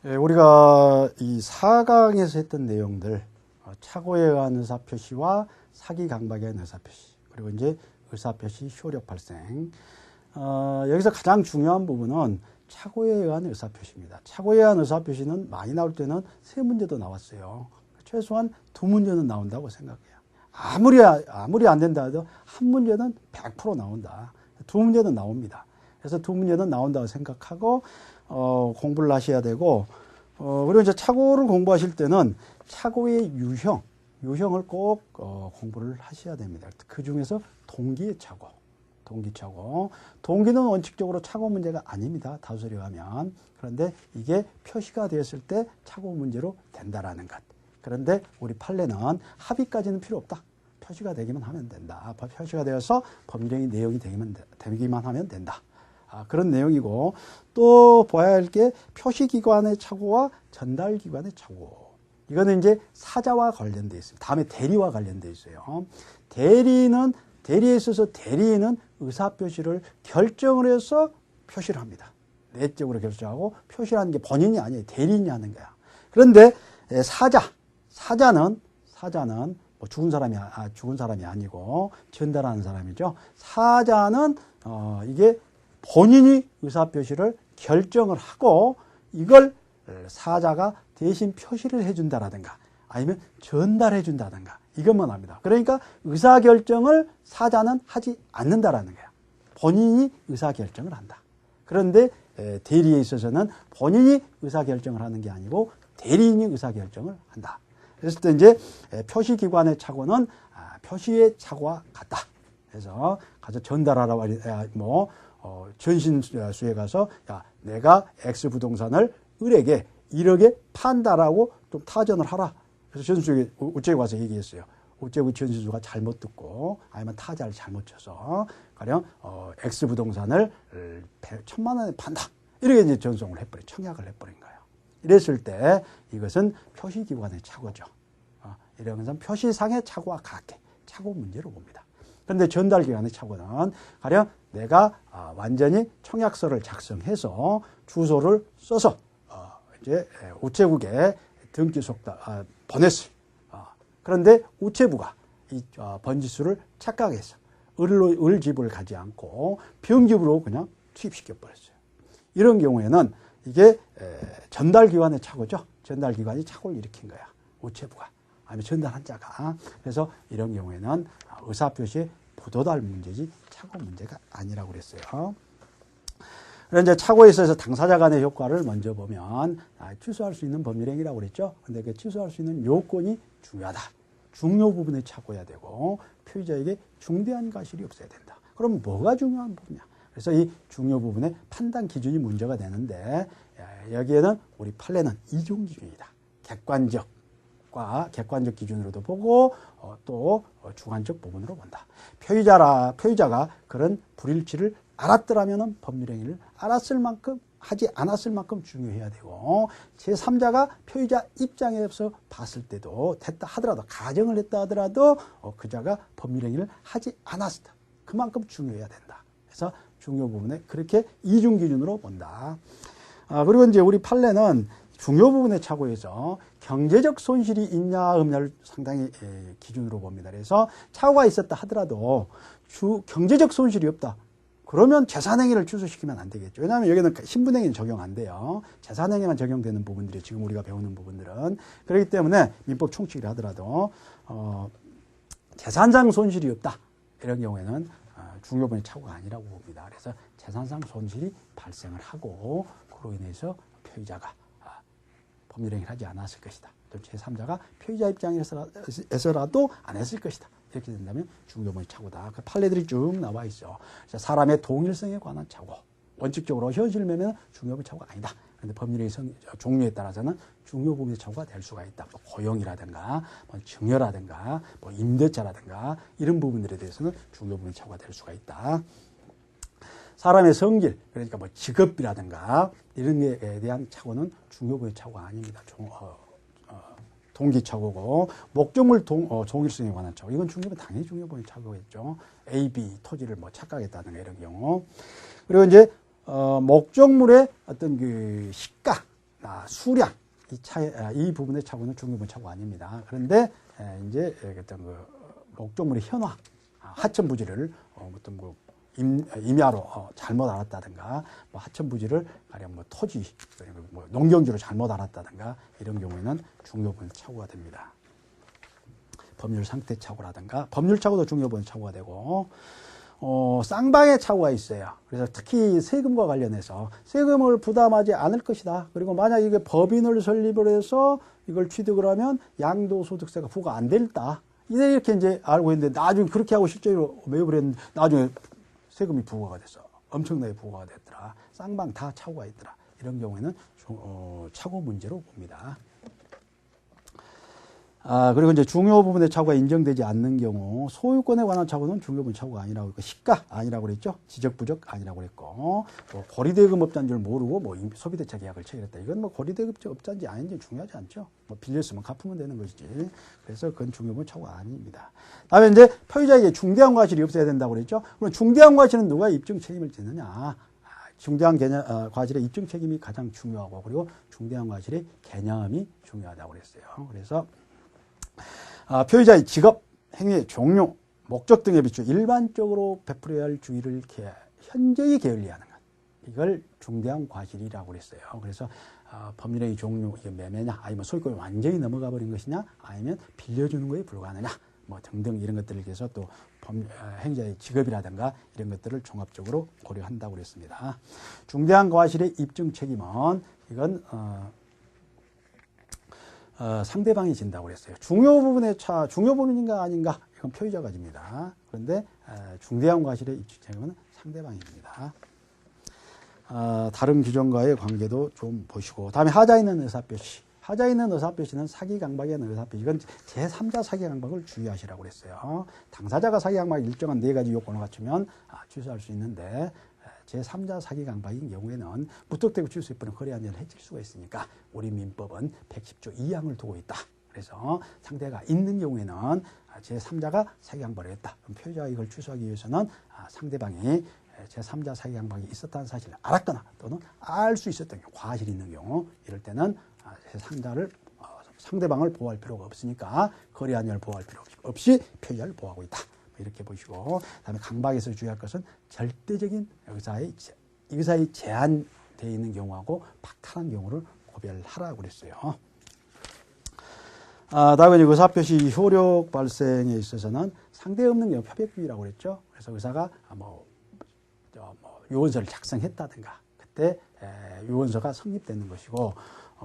예, 우리가 이 4강에서 했던 내용들, 착오에 의한 의사표시와 사기 강박에 의한 의사표시, 그리고 이제 의사표시 효력 발생. 여기서 가장 중요한 부분은 착오에 의한 의사표시입니다. 착오에 의한 의사표시는 많이 나올 때는 3문제도 나왔어요. 최소한 2문제는 나온다고 생각해요. 아무리 안 된다 해도 1문제는 100% 나온다. 2문제는 나옵니다. 그래서 2문제는 나온다고 생각하고 공부를 하셔야 되고, 그리고 이제 착오를 공부하실 때는 착오의 유형을 꼭 공부를 하셔야 됩니다. 그 중에서 동기의 착오. 동기는 원칙적으로 착오 문제가 아닙니다. 다수리 하면. 그런데 이게 표시가 되었을 때 착오 문제로 된다라는 것. 그런데 우리 판례는 합의까지는 필요 없다. 표시가 되기만 하면 된다. 표시가 되어서 법률적인 내용이 되기만 하면 된다. 그런 내용이고, 또 봐야 할 게 표시기관의 착오와 전달기관의 착오. 이거는 이제 사자와 관련되어 있습니다. 다음에 대리와 관련되어 있어요. 대리에 있어서 대리인은 의사표시를 결정을 해서 표시를 합니다. 내적으로 결정하고 표시를 하는 게 본인이 아니에요. 대리인이 하는 거야. 그런데 사자는 뭐 죽은 사람이 아니고 전달하는 사람이죠. 사자는 이게 본인이 의사표시를 결정을 하고 이걸 사자가 대신 표시를 해준다라든가 아니면 전달해준다든가 이것만 합니다. 그러니까 의사결정을 사자는 하지 않는다라는 거야. 본인이 의사결정을 한다. 그런데 대리에 있어서는 본인이 의사결정을 하는 게 아니고 대리인이 의사결정을 한다. 그랬을 때 이제 표시기관의 착오는 표시의 착오와 같다. 그래서 가서 전달하라고 전신수에 가서 내가 X 부동산을 을에게 1억에 판다라고 좀 타전을 하라. 그래서 전수에 우체국 와서 얘기했어요. 우체국 전신수가 잘못 듣고 아니면 타자를 잘못 쳐서 가령 X 부동산을 1,000만 원에 판다. 이렇게 이제 전송을 해버린 청약을 해버린 거예요. 이랬을 때 이것은 표시기관의 착오죠. 이런 것은 표시상의 착오와 같게 착오 문제로 봅니다. 그런데 전달기관의 착오는 가령 내가 완전히 청약서를 작성해서 주소를 써서 이제 우체국에 등기 속다 보냈어요. 그런데 우체부가 이 번지수를 착각해서 을 집을 가지 않고 병집으로 그냥 투입시켜 버렸어요. 이런 경우에는 이게 전달기관의 착오죠. 전달기관이 착오를 일으킨 거야. 우체부가. 아니면 전달한 자가. 그래서 이런 경우에는 의사표시의 부도달 문제지 착오 문제가 아니라고 그랬어요. 그런데 이제 착오에 있어서 당사자 간의 효과를 먼저 보면 취소할 수 있는 법률행위라고 그랬죠. 근데 그 취소할 수 있는 요건이 중요하다. 중요 부분에 착오해야 되고 표의자에게 중대한 과실이 없어야 된다. 그럼 뭐가 중요한 부분이냐? 그래서 이 중요 부분의 판단 기준이 문제가 되는데 여기에는 우리 판례는 이중 기준이다. 객관적 기준으로도 보고 또 주관적 부분으로 본다. 표의자가 그런 불일치를 알았더라면 법률행위를 알았을 만큼 하지 않았을 만큼 중요해야 되고 제3자가 표의자 입장에서 봤을 때도 됐다 하더라도 가정을 했다 하더라도 그자가 법률행위를 하지 않았다. 그만큼 중요해야 된다. 그래서 중요 부분에 그렇게 이중 기준으로 본다. 그리고 이제 우리 판례는 중요 부분에 착오해서 경제적 손실이 있냐 없냐를 상당히 기준으로 봅니다. 그래서 착오가 있었다 하더라도 경제적 손실이 없다. 그러면 재산행위를 취소시키면 안 되겠죠. 왜냐하면 여기는 신분행위는 적용 안 돼요. 재산행위만 적용되는 부분들이 지금 우리가 배우는 부분들은. 그렇기 때문에 민법 총칙이라 하더라도 재산상 손실이 없다. 이런 경우에는 중요부분의 착오가 아니라고 봅니다. 그래서 재산상 손실이 발생을 하고 그로 인해서 표의자가 법률행위를 하지 않았을 것이다. 또 제3자가 표의자 입장에서라도 안 했을 것이다. 이렇게 된다면 중요부분의 착오다. 그 판례들이 쭉 나와 있어. 사람의 동일성에 관한 착오. 원칙적으로 현실면은 중요부분의 착오가 아니다. 그런데 법률의 종류에 따라서는 중요부분의 착오가 될 수가 있다. 뭐 고용이라든가, 뭐 증여라든가, 뭐 임대차라든가 이런 부분들에 대해서는 중요부분의 착오가 될 수가 있다. 사람의 성질, 그러니까 뭐 직업이라든가 이런 데에 대한 착오는 중요부의 착오가 아닙니다. 동기착오고 목적물 종일성에 관한 착오. 이건 중요부 당연히 중요부의 착오겠죠. A, B 토지를 뭐 착각했다든가 이런 경우. 그리고 이제 목적물의 어떤 그 시가, 수량, 이 부분의 착오는 중요한 착오가 아닙니다. 그런데 이제 어떤 그 목적물의 현화, 하천부지를 어떤 그 임야로 잘못 알았다든가, 뭐 하천부지를 가령 뭐 토지, 뭐 농경지로 잘못 알았다든가 이런 경우에는 중요한 착오가 됩니다. 법률 상태 착오라든가, 법률 착오도 중요한 착오가 되고, 쌍방의 착오가 있어요. 그래서 특히 세금과 관련해서 세금을 부담하지 않을 것이다. 그리고 만약 이게 법인을 설립을 해서 이걸 취득을 하면 양도소득세가 부과 안 됐다. 이렇게 이제 알고 있는데 나중에 그렇게 하고 실제로 매입을 했는데 나중에 세금이 부과가 됐어. 엄청나게 부과가 됐더라. 쌍방 다 착오가 있더라. 이런 경우에는 착오 문제로 봅니다. 그리고 이제 중요 부분의 착오가 인정되지 않는 경우, 소유권에 관한 착오는 중요 부분 착오가 아니라고 했고, 시가 아니라고 그랬죠. 지적부적 아니라고 그랬고, 또 고리대금업자인 줄 모르고 뭐 소비대차 계약을 체결했다. 이건 뭐 고리대금업자인지 아닌지 중요하지 않죠. 뭐 빌렸으면 갚으면 되는 것이지. 그래서 그건 중요 부분 착오가 아닙니다. 다음에 이제 표의자에게 중대한 과실이 없어야 된다고 그랬죠. 그럼 중대한 과실은 누가 입증 책임을 지느냐? 중대한 과실의 입증 책임이 가장 중요하고, 그리고 중대한 과실의 개념이 중요하다고 그랬어요. 그래서 표의자의 직업, 행위, 종류, 목적 등에 비추어 일반적으로 베풀어야 할 주의를 현저히 게을리하는 것. 이걸 중대한 과실이라고 그랬어요. 그래서 법률의 종류, 이게 매매냐, 아니면 소유권이 완전히 넘어가 버린 것이냐, 아니면 빌려주는 거에 불과하느냐, 뭐 등등 이런 것들을 위해서 또 행자의 직업이라든가 이런 것들을 종합적으로 고려한다고 그랬습니다. 중대한 과실의 입증 책임은 이건 상대방이 진다고 그랬어요. 중요 부분인가 아닌가? 이건 표의자가 집니다. 그런데 중대한 과실의 입증 책임은 상대방입니다. 다른 규정과의 관계도 좀 보시고, 다음에 하자 있는 의사표시. 하자 있는 의사표시는 사기 강박에 대한 의사표시. 이건 제3자 사기 강박을 주의하시라고 그랬어요. 당사자가 사기 강박 일정한 4가지 요건을 갖추면 취소할 수 있는데, 제3자 사기 강박인 경우에는 무턱대고 취소해 버리면 거래안전을 해칠 수가 있으니까 우리 민법은 110조 2항을 두고 있다. 그래서 상대가 있는 경우에는 제3자가 사기 강박을 했다. 그럼 표의자가 이걸 취소하기 위해서는 상대방이 제3자 사기 강박이 있었다는 사실을 알았거나 또는 알 수 있었던 경우, 과실이 있는 경우, 이럴 때는 제3자를 상대방을 보호할 필요가 없으니까 거래안전을 보호할 필요 없이 표의자를 보호하고 있다. 이렇게 보시고, 그다음에 강박에서 주의할 것은 절대적인 의사의 제한되어 있는 경우하고 박탈한 경우를 구별하라고 그랬어요. 다음에 의사표시 효력 발생에 있어서는 상대 없는 경우 표백주의라고 그랬죠. 그래서 의사가 유언서를 작성했다든가 그때 유언서가 성립되는 것이고,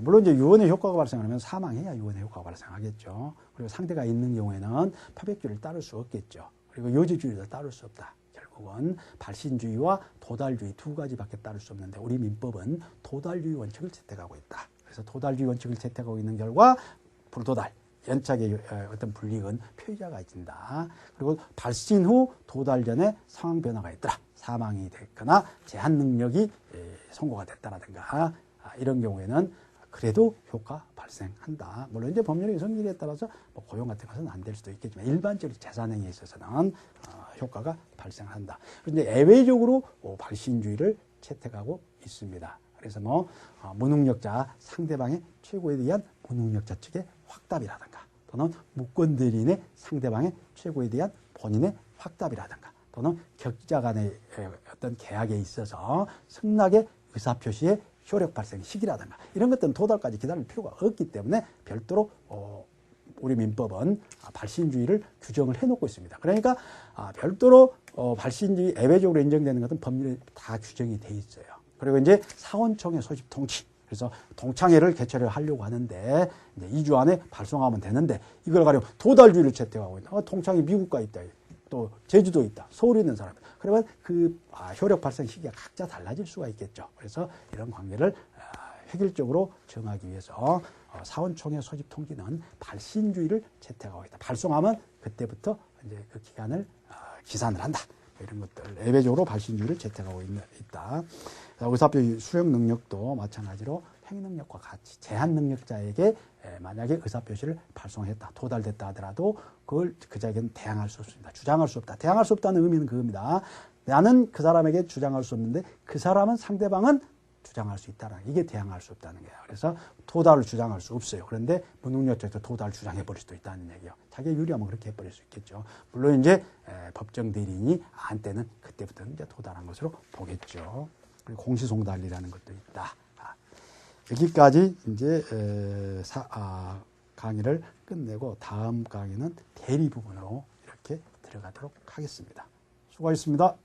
물론 이제 유언의 효과가 발생하면 사망해야 유언의 효과가 발생하겠죠. 그리고 상대가 있는 경우에는 표백주의를 따를 수 없겠죠. 그리고 요지주의도 따를 수 없다. 결국은 발신주의와 도달주의 2가지밖에 따를 수 없는데 우리 민법은 도달주의 원칙을 채택하고 있다. 그래서 도달주의 원칙을 채택하고 있는 결과 불도달, 연착의 어떤 불이익은 표의자가 진다. 그리고 발신 후 도달 전에 상황 변화가 있더라. 사망이 됐거나 제한 능력이 선고가 됐다라든가 이런 경우에는 그래도 효과 발생한다. 물론 이제 법률의 성질에 따라서 뭐 고용 같은 것은 안 될 수도 있겠지만 일반적으로 재산행위에 있어서는 효과가 발생한다. 그런데 예외적으로 발신주의를 채택하고 있습니다. 그래서 무능력자 상대방의 최고에 대한 무능력자 측의 확답이라든가 또는 무권대리인의 상대방의 최고에 대한 본인의 확답이라든가 또는 격자 간의 어떤 계약에 있어서 승낙의 의사표시의 효력 발생 시기라든가 이런 것들은 도달까지 기다릴 필요가 없기 때문에 별도로 우리 민법은 발신주의를 규정을 해놓고 있습니다. 그러니까 별도로 발신주의 예외적으로 인정되는 것은 법률에 다 규정이 돼 있어요. 그리고 이제 사원총회 소집 통치. 그래서 동창회를 개최를 하려고 하는데 이제 2주 안에 발송하면 되는데 이걸 가지고 도달주의를 채택하고 있다. 동창회 미국가 있다. 또 제주도 있다. 서울에 있는 사람. 그러면 그 효력 발생 시기가 각자 달라질 수가 있겠죠. 그래서 이런 관계를 획일적으로 정하기 위해서 사원총회 소집 통지는 발신주의를 채택하고 있다. 발송하면 그때부터 이제 그 기간을 기산을 한다. 이런 것들 예외적으로 발신주의를 채택하고 있다. 의사표시 수령 능력도 마찬가지로 행능력과 같이 제한 능력자에게 만약에 의사표시를 발송했다, 도달됐다 하더라도 그걸 그 자에게는 대항할 수 없습니다. 주장할 수 없다. 대항할 수 없다는 의미는 그겁니다. 나는 그 사람에게 주장할 수 없는데 그 사람은 상대방은 주장할 수 있다는 이게 대항할 수 없다는 거예요. 그래서 토달을 주장할 수 없어요. 그런데 무능력 쪽에서 토달을 주장해 버릴 수도 있다는 얘기예요. 자기가 유리하면 그렇게 해버릴 수 있겠죠. 물론 이제 법정 대리인이 안 때는 그때부터는 이제 토달한 것으로 보겠죠. 그리고 공시송달이라는 것도 있다. 여기까지 이제 강의를 끝내고 다음 강의는 대리 부분으로 이렇게 들어가도록 하겠습니다. 수고하셨습니다.